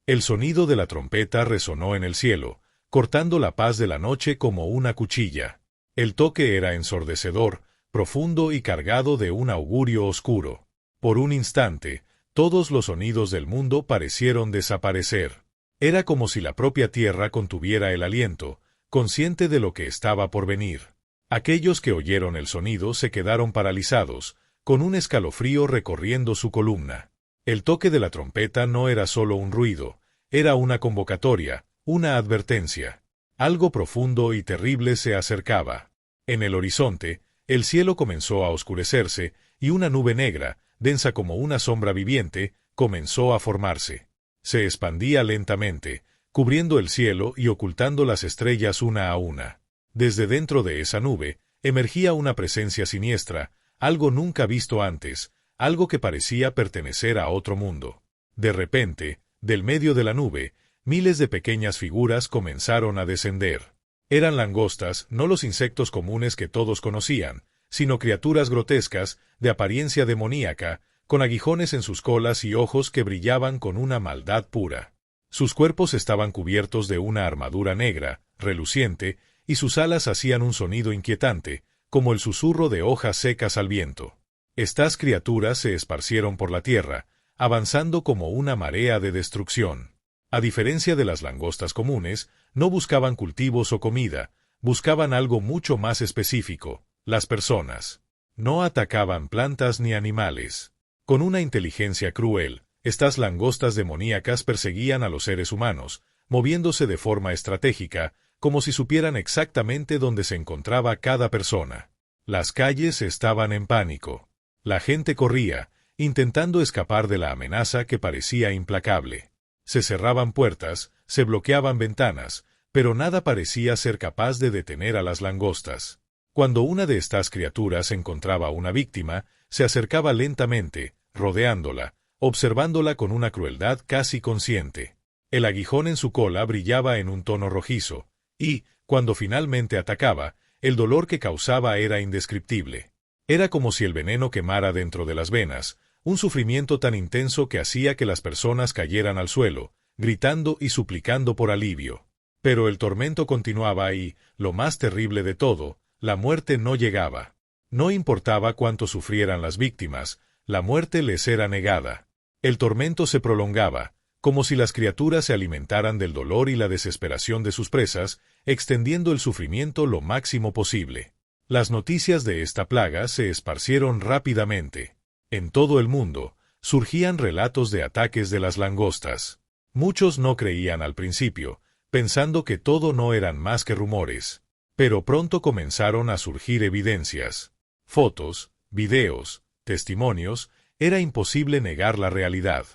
El sonido de la trompeta resonó en el cielo, cortando la paz de la noche como una cuchilla. El toque era ensordecedor, profundo y cargado de un augurio oscuro. Por un instante, todos los sonidos del mundo parecieron desaparecer. Era como si la propia tierra contuviera el aliento, consciente de lo que estaba por venir. Aquellos que oyeron el sonido se quedaron paralizados, con un escalofrío recorriendo su columna. El toque de la trompeta no era solo un ruido, era una convocatoria, una advertencia. Algo profundo y terrible se acercaba. En el horizonte, el cielo comenzó a oscurecerse, y una nube negra, densa como una sombra viviente, comenzó a formarse. Se expandía lentamente, cubriendo el cielo y ocultando las estrellas una a una. Desde dentro de esa nube, emergía una presencia siniestra, algo nunca visto antes, algo que parecía pertenecer a otro mundo. De repente, del medio de la nube, miles de pequeñas figuras comenzaron a descender. Eran langostas, no los insectos comunes que todos conocían, sino criaturas grotescas, de apariencia demoníaca, con aguijones en sus colas y ojos que brillaban con una maldad pura. Sus cuerpos estaban cubiertos de una armadura negra, reluciente, y sus alas hacían un sonido inquietante, como el susurro de hojas secas al viento. Estas criaturas se esparcieron por la tierra, avanzando como una marea de destrucción. A diferencia de las langostas comunes, no buscaban cultivos o comida, buscaban algo mucho más específico, las personas. No atacaban plantas ni animales. Con una inteligencia cruel, estas langostas demoníacas perseguían a los seres humanos, moviéndose de forma estratégica, como si supieran exactamente dónde se encontraba cada persona. Las calles estaban en pánico. La gente corría, intentando escapar de la amenaza que parecía implacable. Se cerraban puertas, se bloqueaban ventanas, pero nada parecía ser capaz de detener a las langostas. Cuando una de estas criaturas encontraba una víctima, se acercaba lentamente, rodeándola, observándola con una crueldad casi consciente. El aguijón en su cola brillaba en un tono rojizo, y, cuando finalmente atacaba, el dolor que causaba era indescriptible. Era como si el veneno quemara dentro de las venas, un sufrimiento tan intenso que hacía que las personas cayeran al suelo, gritando y suplicando por alivio. Pero el tormento continuaba y, lo más terrible de todo, la muerte no llegaba. No importaba cuánto sufrieran las víctimas, la muerte les era negada. El tormento se prolongaba, como si las criaturas se alimentaran del dolor y la desesperación de sus presas, extendiendo el sufrimiento lo máximo posible. Las noticias de esta plaga se esparcieron rápidamente. En todo el mundo, surgían relatos de ataques de las langostas. Muchos no creían al principio, pensando que todo no eran más que rumores. Pero pronto comenzaron a surgir evidencias. Fotos, videos, testimonios, era imposible negar la realidad.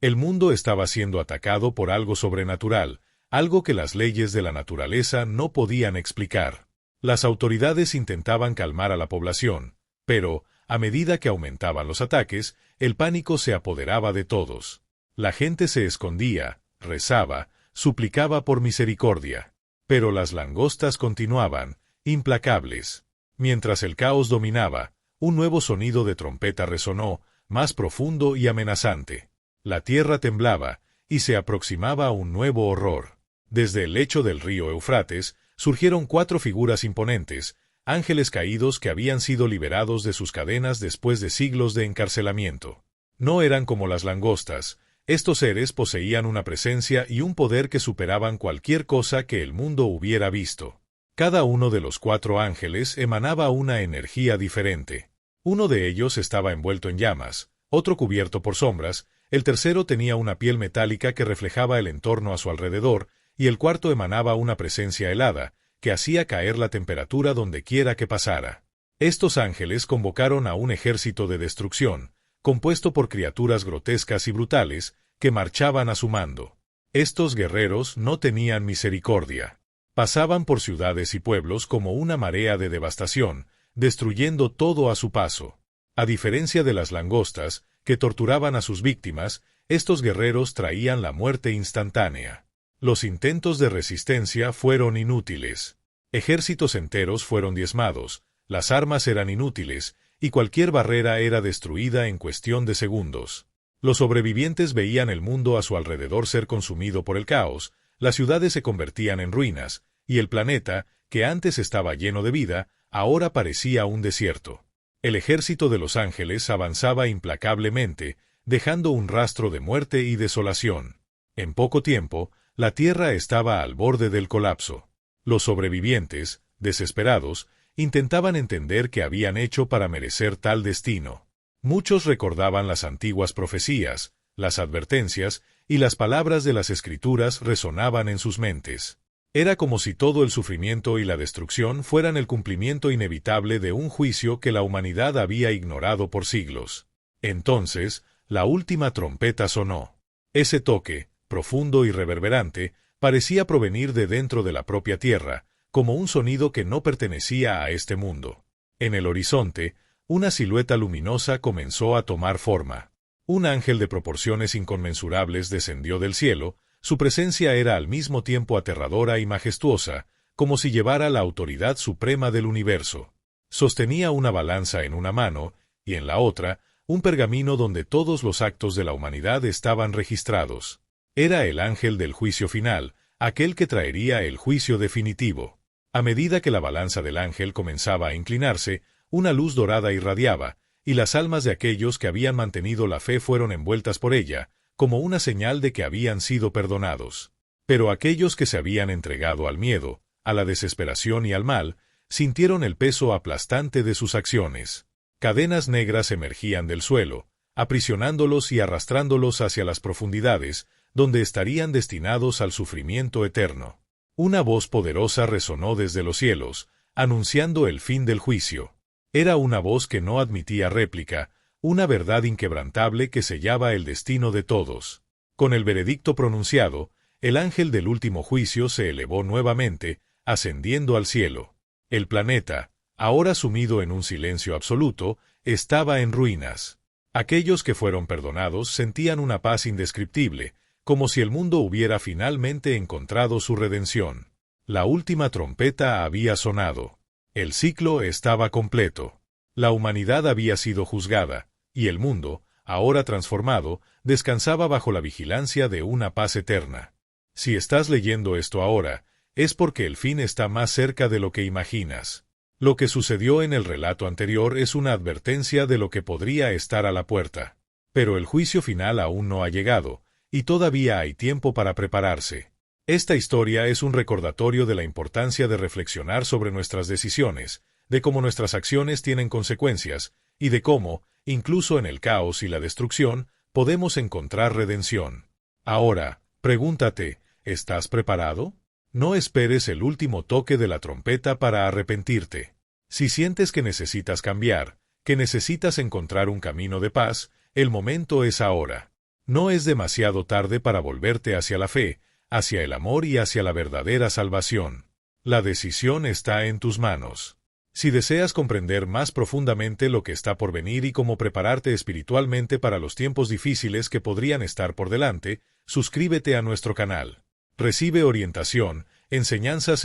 El mundo estaba siendo atacado por algo sobrenatural, algo que las leyes de la naturaleza no podían explicar. Las autoridades intentaban calmar a la población, pero, a medida que aumentaban los ataques, el pánico se apoderaba de todos. La gente se escondía, rezaba, suplicaba por misericordia. Pero las langostas continuaban, implacables. Mientras el caos dominaba, un nuevo sonido de trompeta resonó, más profundo y amenazante. La tierra temblaba, y se aproximaba un nuevo horror. Desde el lecho del río Eufrates, surgieron 4 figuras imponentes, ángeles caídos que habían sido liberados de sus cadenas después de siglos de encarcelamiento. No eran como las langostas, estos seres poseían una presencia y un poder que superaban cualquier cosa que el mundo hubiera visto. Cada uno de los 4 ángeles emanaba una energía diferente. Uno de ellos estaba envuelto en llamas, otro cubierto por sombras, el tercero tenía una piel metálica que reflejaba el entorno a su alrededor, y el cuarto emanaba una presencia helada, que hacía caer la temperatura donde quiera que pasara. Estos ángeles convocaron a un ejército de destrucción, compuesto por criaturas grotescas y brutales, que marchaban a su mando. Estos guerreros no tenían misericordia. Pasaban por ciudades y pueblos como una marea de devastación, destruyendo todo a su paso. A diferencia de las langostas, que torturaban a sus víctimas, estos guerreros traían la muerte instantánea. Los intentos de resistencia fueron inútiles. Ejércitos enteros fueron diezmados, las armas eran inútiles, y cualquier barrera era destruida en cuestión de segundos. Los sobrevivientes veían el mundo a su alrededor ser consumido por el caos, las ciudades se convertían en ruinas, y el planeta, que antes estaba lleno de vida, ahora parecía un desierto. El ejército de los ángeles avanzaba implacablemente, dejando un rastro de muerte y desolación. En poco tiempo, la tierra estaba al borde del colapso. Los sobrevivientes, desesperados, intentaban entender qué habían hecho para merecer tal destino. Muchos recordaban las antiguas profecías, las advertencias y las palabras de las Escrituras resonaban en sus mentes. Era como si todo el sufrimiento y la destrucción fueran el cumplimiento inevitable de un juicio que la humanidad había ignorado por siglos. Entonces, la última trompeta sonó. Ese toque, profundo y reverberante, parecía provenir de dentro de la propia tierra, como un sonido que no pertenecía a este mundo. En el horizonte, una silueta luminosa comenzó a tomar forma. Un ángel de proporciones inconmensurables descendió del cielo. Su presencia era al mismo tiempo aterradora y majestuosa, como si llevara la autoridad suprema del universo. Sostenía una balanza en una mano, y en la otra, un pergamino donde todos los actos de la humanidad estaban registrados. Era el ángel del juicio final, aquel que traería el juicio definitivo. A medida que la balanza del ángel comenzaba a inclinarse, una luz dorada irradiaba, y las almas de aquellos que habían mantenido la fe fueron envueltas por ella, como una señal de que habían sido perdonados. Pero aquellos que se habían entregado al miedo, a la desesperación y al mal, sintieron el peso aplastante de sus acciones. Cadenas negras emergían del suelo, aprisionándolos y arrastrándolos hacia las profundidades, donde estarían destinados al sufrimiento eterno. Una voz poderosa resonó desde los cielos, anunciando el fin del juicio. Era una voz que no admitía réplica, una verdad inquebrantable que sellaba el destino de todos. Con el veredicto pronunciado, el ángel del último juicio se elevó nuevamente, ascendiendo al cielo. El planeta, ahora sumido en un silencio absoluto, estaba en ruinas. Aquellos que fueron perdonados sentían una paz indescriptible, como si el mundo hubiera finalmente encontrado su redención. La última trompeta había sonado. El ciclo estaba completo. La humanidad había sido juzgada, y el mundo, ahora transformado, descansaba bajo la vigilancia de una paz eterna. Si estás leyendo esto ahora, es porque el fin está más cerca de lo que imaginas. Lo que sucedió en el relato anterior es una advertencia de lo que podría estar a la puerta. Pero el juicio final aún no ha llegado, y todavía hay tiempo para prepararse. Esta historia es un recordatorio de la importancia de reflexionar sobre nuestras decisiones, de cómo nuestras acciones tienen consecuencias, y de cómo, incluso en el caos y la destrucción, podemos encontrar redención. Ahora, pregúntate, ¿estás preparado? No esperes el último toque de la trompeta para arrepentirte. Si sientes que necesitas cambiar, que necesitas encontrar un camino de paz, el momento es ahora. No es demasiado tarde para volverte hacia la fe, hacia el amor y hacia la verdadera salvación. La decisión está en tus manos. Si deseas comprender más profundamente lo que está por venir y cómo prepararte espiritualmente para los tiempos difíciles que podrían estar por delante, suscríbete a nuestro canal. Recibe orientación, enseñanzas